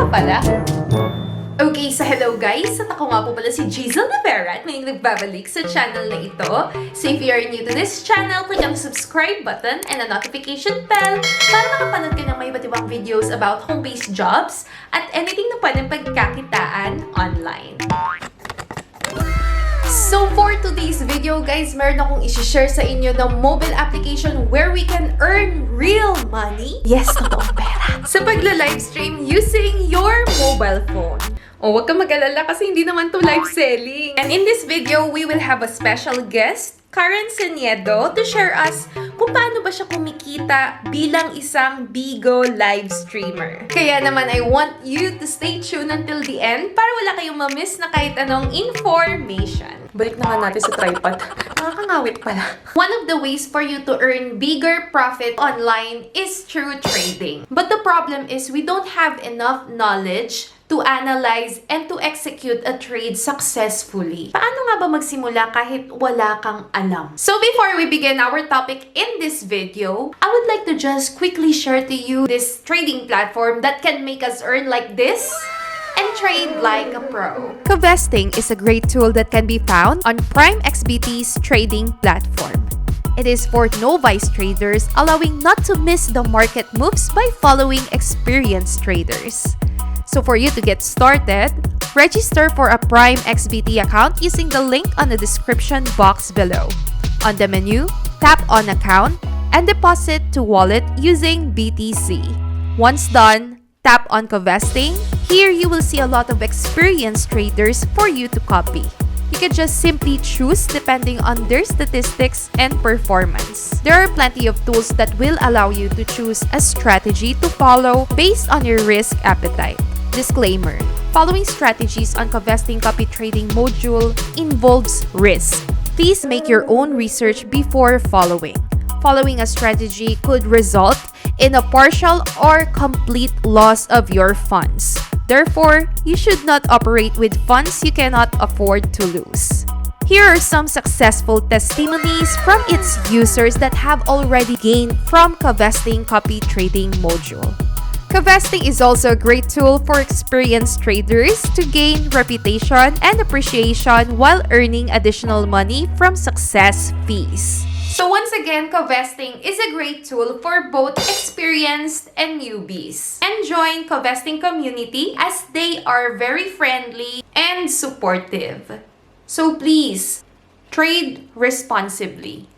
ka pala. Okay, so hello guys! At ako nga po pala si Jizel Navera at may nagbabalik sa channel na ito. So if you are new to this channel, click on the subscribe button and the notification bell para makapanood ka ng may iba't ibang videos about home-based jobs at anything na pwedeng pagkakitaan online. So for today's video guys, meron akong isi-share sa inyo ng mobile application where we can earn real money. Yes, totoong pera. Sa pagla-livestream using your mobile phone. O, huwag kang mag-alala kasi hindi naman to live selling. And in this video, we will have a special guest, Karen Seniedo, to share us kung paano ba siya kumikita bilang isang Bigo live streamer. Kaya naman, I want you to stay tuned until the end para wala kayong ma-miss na kahit anong information. Balik na nga natin sa tripod. Nakakangawit pala. One of the ways for you to earn bigger profit online is through trading. But the problem is we don't have enough knowledge to analyze and to execute a trade successfully. Paano nga ba magsimula kahit wala kang alam? So before we begin our topic in this video, I would like to just quickly share to you this trading platform that can make us earn like this and trade like a pro. Covesting is a great tool that can be found on Prime XBT's trading platform. It is for novice traders, allowing not to miss the market moves by following experienced traders. So for you to get started, register for a Prime XBT account using the link on the description box below. On the menu, tap on Account and deposit to wallet using BTC. Once done, tap on Covesting. Here you will see a lot of experienced traders for you to copy. You can just simply choose depending on their statistics and performance. There are plenty of tools that will allow you to choose a strategy to follow based on your risk appetite. Disclaimer: following strategies on Covesting copy trading module involves risk. Please make your own research before following. Following a strategy could result in a partial or complete loss of your funds. Therefore, you should not operate with funds you cannot afford to lose. Here are some successful testimonies from its users that have already gained from Covesting copy trading module. Covesting is also a great tool for experienced traders to gain reputation and appreciation while earning additional money from success fees. So once again, Covesting is a great tool for both experienced and newbies. And join Covesting community as they are very friendly and supportive. So please, trade responsibly.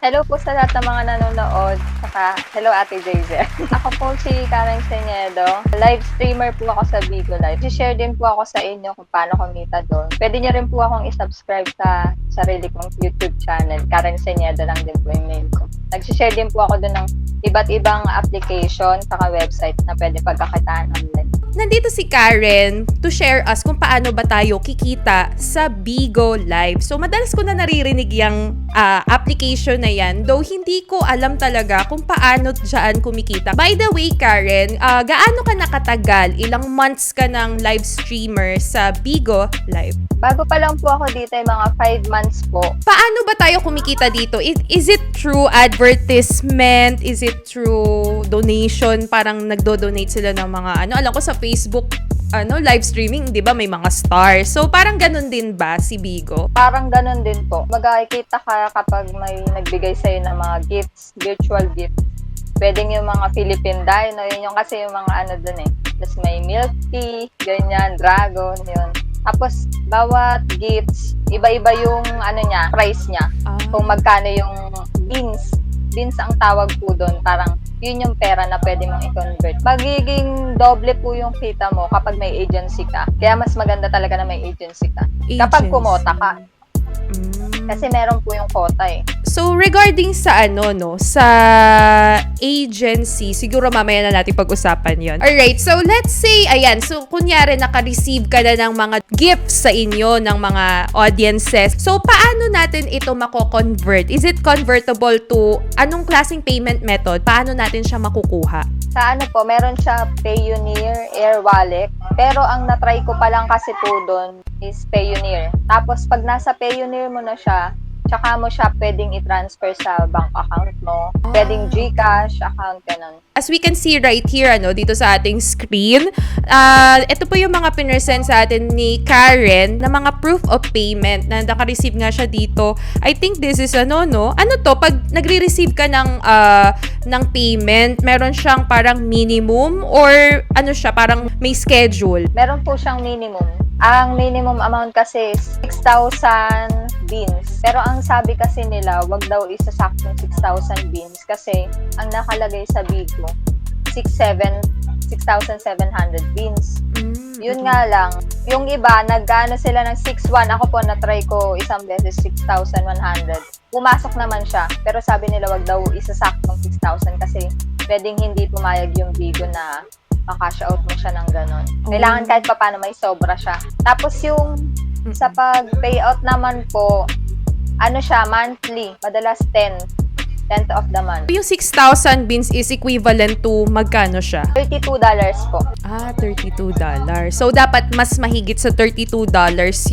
Hello po sa lahat ng mga nanonood. Saka, hello Ate JJ. Ako po si Karen Seniedo. Live streamer po ako sa Bigo Live. I-share din po ako sa inyo kung paano kumita doon. Pwede niyo rin po akong i-subscribe sa sarili kong YouTube channel. Karen Seniedo lang din po yung mail ko. Nag-share din po ako doon ng iba't ibang application saka website na pwede pagkakitaan online. Nandito si Karen to share us kung paano ba tayo kikita sa Bigo Live. So, madalas ko na naririnig yung application na yan, though hindi ko alam talaga kung paano dyan kumikita. By the way, Karen, gaano ka nakatagal? Ilang months ka ng live streamer sa Bigo Live? Bago pa lang po ako dito, mga 5 months po. Paano ba tayo kumikita dito? Is it through advertisement? Is it through donation? Parang nagdo-donate sila ng mga alam ko sa Facebook, live streaming, di ba, may mga stars. So, parang ganun din ba si Bigo? Parang ganun din po. Magkikita ka kapag may nagbigay sa'yo ng mga gifts, virtual gifts. Pwedeng yung mga Philippine Dino, yun yung kasi yung mga dun eh. Tapos may milk tea, ganyan, dragon, yun. Tapos, bawat gifts, iba-iba yung price niya. Kung magkano yung beans. Beans ang tawag po doon. Parang, yun yung pera na pwede mong i-convert. Magiging doble po yung kita mo kapag may agency ka. Kaya mas maganda talaga na may agency ka. Kapag kumota ka. Kasi meron po yung quota eh. So, regarding sa sa agency, siguro mamaya na natin pag-usapan yon. Alright, so let's say, ayan, so kunyari naka-receive ka na ng mga gifts sa inyo ng mga audiences. So, paano natin ito mako-convert? Is it convertible to anong klaseng payment method? Paano natin siya makukuha? Sa ano po, meron siya Payoneer, Air Wallet. Pero ang natry ko pa lang kasi po doon is Payoneer. Tapos pag nasa Payoneer mo na siya, tsaka mo siya pwedeng i-transfer sa bank account mo. Pwedeng GCash account, ganun. As we can see right here, dito sa ating screen, ito po yung mga pinersend sa atin ni Karen na mga proof of payment na naka-receive nga siya dito. I think this is ano to, pag nagre-receive ka ng payment, meron siyang parang minimum or ano siya, parang may schedule? Meron po siyang minimum. Ang minimum amount kasi is 6,000 beans. Pero ang sabi kasi nila, wag daw isasaktong 6,000 beans kasi ang nakalagay sa Bigo, 6,700 beans. Yun nga lang, yung iba, nag-ano sila ng 6,1. Ako po, na-try ko isang beses 6,100. Pumasok naman siya, pero sabi nila wag daw isasaktong 6,000 kasi pwedeng hindi pumayag yung Bigo na maka-cash out mo siya ng ganon. Kailangan kahit pa paano may sobra siya. Tapos yung sa pag-payout naman po, ano siya, monthly. Madalas 10th of the month. Yung 6,000 beans is equivalent to magkano siya? $32 po. $32. So, dapat mas mahigit sa $32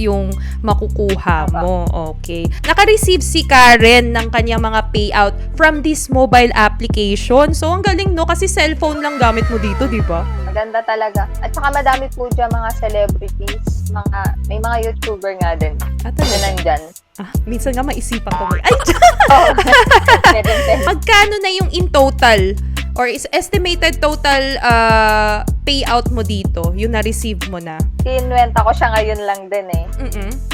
yung makukuha mo. Okay. Naka-receive si Karen ng kanyang mga payout from this mobile application. So, ang galing kasi cellphone lang gamit mo dito, di ba? Maganda talaga. At saka madami po dyan mga celebrities, may mga YouTuber nga din. Na nandyan. Minsan nga maisipan ko. Ay, Oh, magkano na yung in total or is estimated total payout mo dito, yung na-receive mo na? Kinwenta ko siya ngayon lang din eh.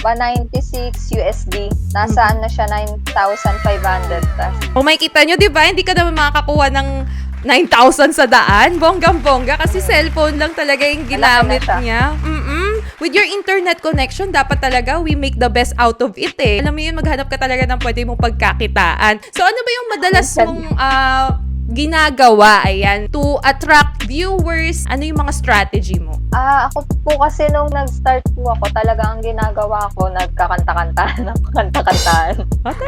196 USD. Nasaan na siya 9,500. O makikita nyo, di ba? Hindi ka naman makakakuha ng 9,000 sa daan. Bonggang-bongga kasi cellphone lang talaga yung ginamit niya. With your internet connection, dapat talaga we make the best out of it eh. Alam mo yun, maghanap ka talaga ng pwede mong pagkakitaan. So, ano ba yung madalas mong ginagawa, ayan, to attract viewers? Ano yung mga strategy mo? Ako po kasi nung nag-start po ako, talaga ang ginagawa ko, nagkakanta-kantahan.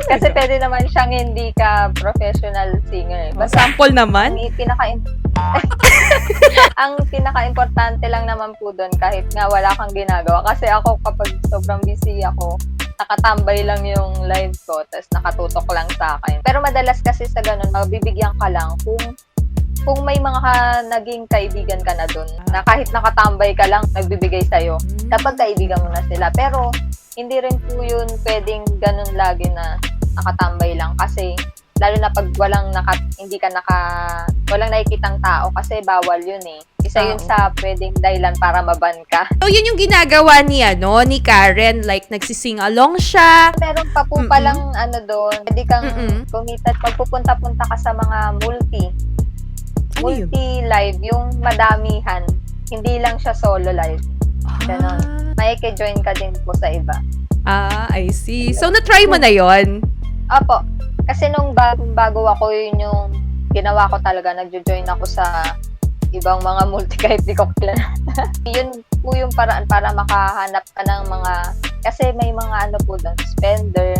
Kasi pwede naman siyang hindi ka professional singer. Basta sample naman? Ang pinaka-importante lang naman po doon, kahit nga wala kang ginagawa. Kasi ako, kapag sobrang busy ako, nakatambay lang yung live ko, tapos nakatutok lang sa akin. Pero madalas kasi sa ganun, mabibigyan ka lang kung may mga naging kaibigan ka na doon, na kahit nakatambay ka lang, nagbibigay sa'yo, kapag kaibigan mo na sila. Pero, hindi rin po yun pwedeng ganun lagi na nakatambay lang. Kasi, lalo na pag walang nakikitang tao, kasi bawal yun eh. Isa yun sa pwedeng dahilan para maban ka. So, yun yung ginagawa ni Karen, like nagsising along siya. Meron pa po palang doon, pwede kang kumita, magpupunta-punta ka sa mga multi-live, yung madamihan. Hindi lang siya solo live. Ganon. May-join ka din po sa iba. I see. So, na-try mo na yon? Opo. Kasi nung bago ako, yun yung ginawa ko talaga. Nagjo-join ako sa ibang mga kahit di ko kilala. Yun po yung paraan para makahanap ka ng mga, kasi may mga po doon, spender,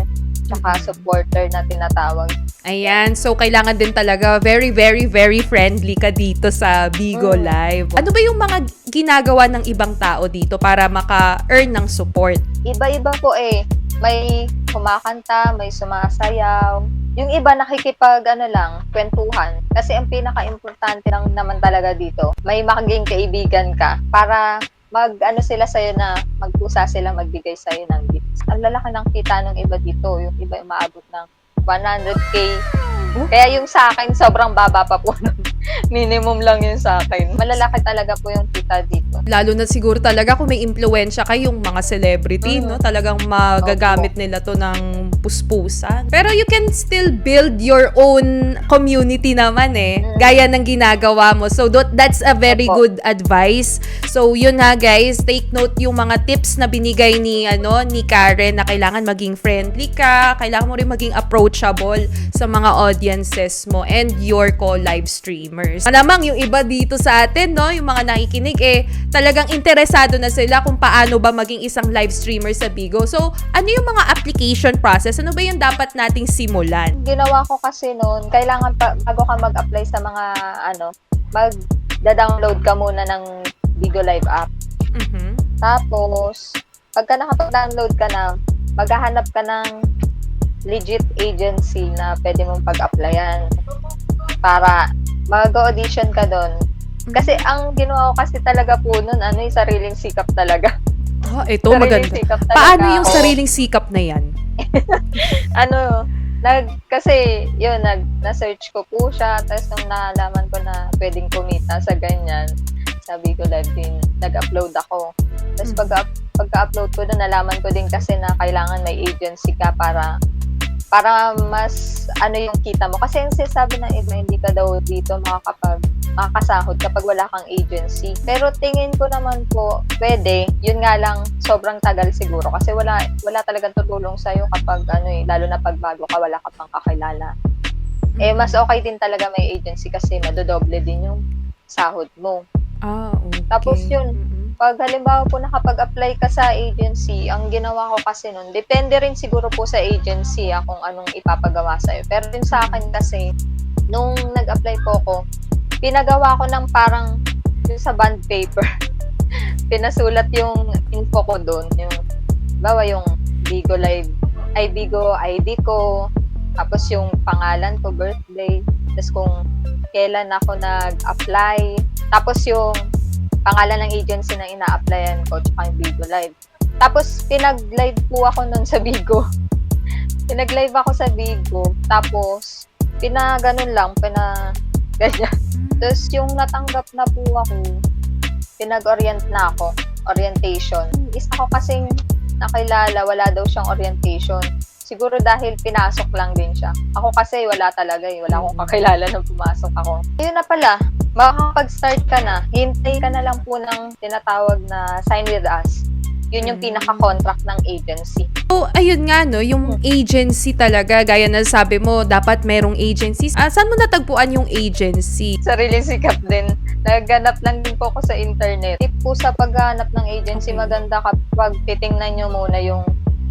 tsaka supporter na tinatawag. Ayan, so kailangan din talaga very, very, very friendly ka dito sa Bigo Live. Ano ba yung mga ginagawa ng ibang tao dito para maka-earn ng support? Iba-iba po eh. May kumakanta, may sumasayaw. Yung iba kwentuhan. Kasi ang pinaka-importante lang naman talaga dito, may maging kaibigan ka para sila sa'yo na magpusa sila magbigay sa'yo ng gifts. Ang lalaki ng kita ng iba dito. Yung iba umaabot ng 100K. Kaya yung sa akin, sobrang baba pa po. Minimum lang yun sa akin. Malalaki talaga po yung kita dito. Lalo na siguro talaga kung may impluwensya kayong mga celebrity, no? Talagang magagamit nila to ng puspusan. Pero you can still build your own community naman eh. Gaya ng ginagawa mo. So that's a very Opo. good advice. So yun ha guys, take note yung mga tips na binigay ni Karen na kailangan maging friendly ka, kailangan mo rin maging approachable sa mga audiences mo and your co-live streamers. Malamang yung iba dito sa atin, no, yung mga nakikinig talagang interesado na sila kung paano ba maging isang live streamer sa Bigo. So, ano yung mga application process? Ano ba yung dapat nating simulan? Ginawa ko kasi noon, kailangan bago ka mag-apply sa mga mag-download ka muna ng Bigo Live app. Mhm. Tapos, pagka nakapag-download ka na, maghahanap ka ng legit agency na pwede mong pag-applyan para mag-audition ka doon. Kasi ang ginawa ko kasi talaga po noon, yung sariling sikap talaga. Ito Sariling maganda. sikap talaga. Paano yung sariling sikap na yan? Kasi yun, na-search ko po siya, tapos nung nalaman ko na pwedeng kumita sa ganyan, sabi ko live din, nag-upload ako. Tapos pagka-upload ko doon, nalaman ko din kasi na kailangan may agency ka para mas yung kita mo. Kasi yung sinasabi ng iba, hindi ka daw dito makakasahod kapag wala kang agency. Pero tingin ko naman po, pwede. Yun nga lang, sobrang tagal siguro. Kasi wala talagang tutulong sa'yo kapag lalo na pag bago ka, wala ka pang kakilala. Mas okay din talaga may agency kasi madodoble din yung sahod mo. Okay. Tapos yun, pag halimbawa po nakapag-apply ka sa agency, ang ginawa ko kasi nun, depende rin siguro po sa agency kung anong ipapagawa sa'yo. Pero din sa akin kasi, nung nag-apply po ko, pinagawa ko ng parang yung sa bond paper. Pinasulat yung info ko doon. Yung Bigo Live, Bigo ID ko, tapos yung pangalan ko, birthday, tapos kung kailan ako nag-apply, tapos yung pangalan ng agency na ina-applyan ko, tsaka yung Bigo Live. Tapos, pinag-live po ako nun sa Bigo. Pinag-live ako sa Bigo. Tapos, ganyan. Tapos, yung natanggap na po ako, pinag-orient na ako. Orientation. Isa ko kasing nakilala, wala daw siyang orientation. Siguro dahil pinasok lang din siya. Ako kasi wala talaga Wala akong kakilala nang pumasok ako. Ayun na pala, makakapag-start ka na. Hintay ka na lang po ng tinatawag na sign with us. Yun yung pinaka-contract ng agency. So, ayun nga, no, yung agency talaga, gaya na sabi mo, dapat merong agency. Saan mo natagpuan yung agency? Sariling sikap din. Nagganap lang din po ako sa internet. Tip po sa paghanap ng agency, maganda kapag titingnan nyo muna yung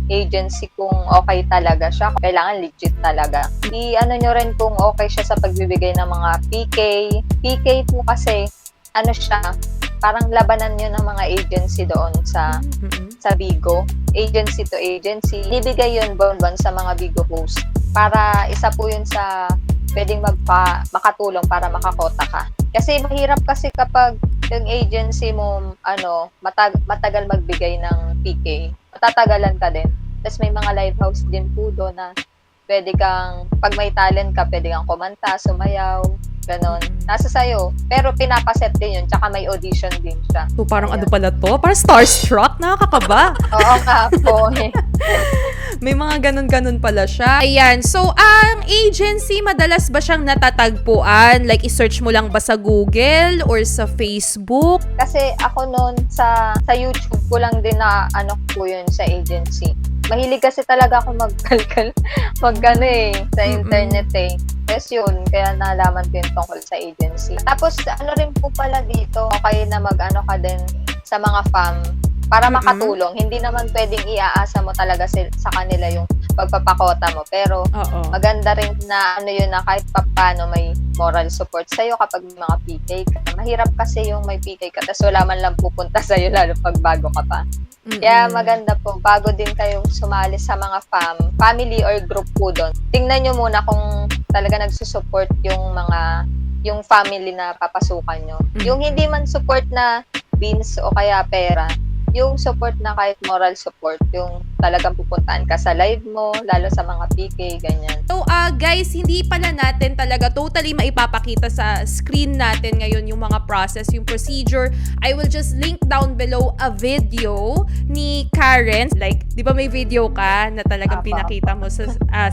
agency kung okay talaga siya. Kailangan legit talaga. Nyo rin kung okay siya sa pagbibigay ng mga PK. PK po kasi, siya, parang labanan nyo ng mga agency doon sa Bigo. Agency to agency. Ibigay yun buwan-buwan sa mga Bigo host. Para isa po yun sa pwedeng makatulong para makakota ka. Kasi mahirap kasi kapag yung agency mo, matagal magbigay ng PK. Matatagalan ka din. Tapos may mga live house din po doon na pwede kang, pag may talent ka, pwede kang kumanta, sumayaw, ganon. Nasa sayo. Pero pinapaset din yun, tsaka may audition din siya. So, parang ano pala to? Parang starstruck? Nakakakaba. Oo nga po. May mga ganun-ganun pala siya. Ayan. So, ang agency, madalas ba siyang natatagpuan? Like, i-search mo lang ba sa Google or sa Facebook? Kasi ako noon sa YouTube ko lang din na po yun sa agency. Mahilig kasi talaga ako magkalkal, sa internet Yes, yun. Kaya nalaman ko yung tungkol sa agency. Tapos, rin po pala dito, okay na ka din sa mga fam para makatulong. Hindi naman pwedeng iaasa mo talaga sa kanila yung pagpapakota mo. Pero, maganda rin na yun na kahit paano may moral support sa'yo kapag may mga PK ka. Mahirap kasi yung may PK ka tapos wala man lang pupunta sa'yo lalo pag bago ka pa. Kaya maganda po, bago din kayong sumali sa mga family or group po doon. Tingnan nyo muna kung talaga nagsusupport yung family na papasukan nyo. Yung hindi man support na beans o kaya pera, yung support na kahit moral support, yung talagang pupuntahan ka sa live mo, lalo sa mga PK, ganyan. So, guys, hindi pala natin talaga totally maipapakita sa screen natin ngayon yung mga process, yung procedure. I will just link down below a video ni Karen. Like, di ba may video ka na talagang pinakita mo sa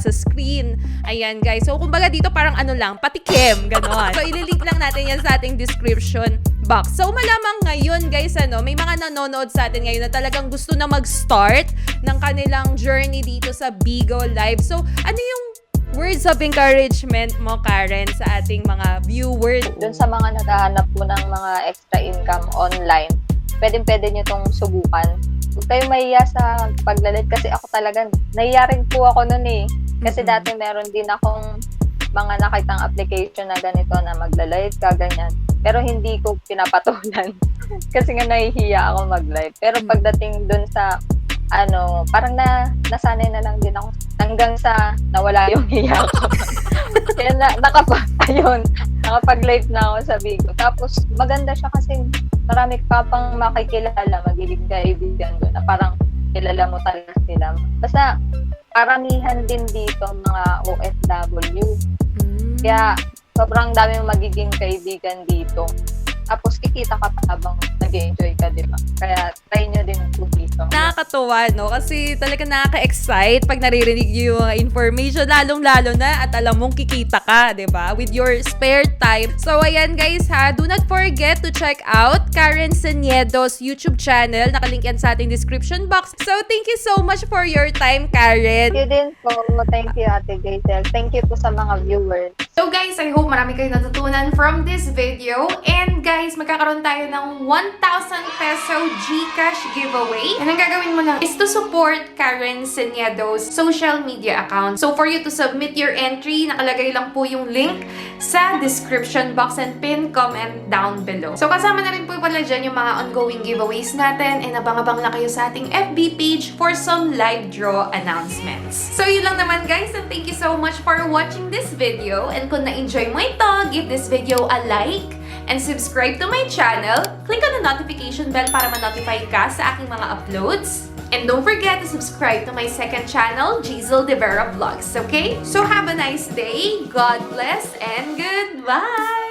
screen? Ayan, guys. So, kumbaga dito parang ano lang, patikim, ganon. So, ililink lang natin yan sa ating description box. So, malamang ngayon, guys, may mga nanonood sa atin ngayon na talagang gusto na mag-start ng kanilang journey dito sa Bigo Live. So, ano yung words of encouragement mo, Karen, sa ating mga viewers? Doon sa mga naghahanap po ng mga extra income online, pwede nyo itong subukan. Huwag kayong mahiya sa paglalit kasi ako talaga, nahiya rin po ako nun eh. Kasi dati meron din akong mga nakitang application na ganito na magla-live ka, ganyan. Pero hindi ko pinapatulan kasi nga nahihiya ako mag-live. Pero pagdating dun sa parang nasanay na lang din ako hanggang sa nawala yung hiya ko. Kaya nakapag-live na ako sa Bigo. Tapos maganda siya kasi marami ka pang makikilala, magiging kaibigan doon na parang kilala mo talaga sila. Basta karamihan din dito mga OFW. Kaya sobrang dami mong magiging kaibigan dito. Tapos kikita ka pa habang nag-enjoy ka, di ba? Kaya try nyo din po dito. Nakakatuwa, no? Kasi talaga nakaka-excite pag naririnig nyo yung mga information, lalong-lalo na at alam mong kikita ka, di ba? With your spare time. So, ayan guys ha, do not forget to check out Karen Seniedo's YouTube channel. Nakalink yan sa ating description box. So, thank you so much for your time, Karen. Thank you din po. Thank you, Ate Gazel. Thank you po sa mga viewers. So guys, I hope marami kayong natutunan from this video. And guys, magkakaroon tayo ng 1,000 peso GCash giveaway. And ang gagawin mo lang is to support Karen Seniedo's social media account. So for you to submit your entry, nakalagay lang po yung link sa description box and pin comment down below. So kasama na rin po pala dyan yung mga ongoing giveaways natin. And abang-abang lang kayo sa ating FB page for some live draw announcements. So yun lang naman guys, and thank you so much for watching this video. And kung na-enjoy mo ito, give this video a like and subscribe to my channel. Click on the notification bell para ma-notify ka sa aking mga uploads. And don't forget to subscribe to my second channel, Jizel De Vera Vlogs, okay? So have a nice day, God bless, and goodbye!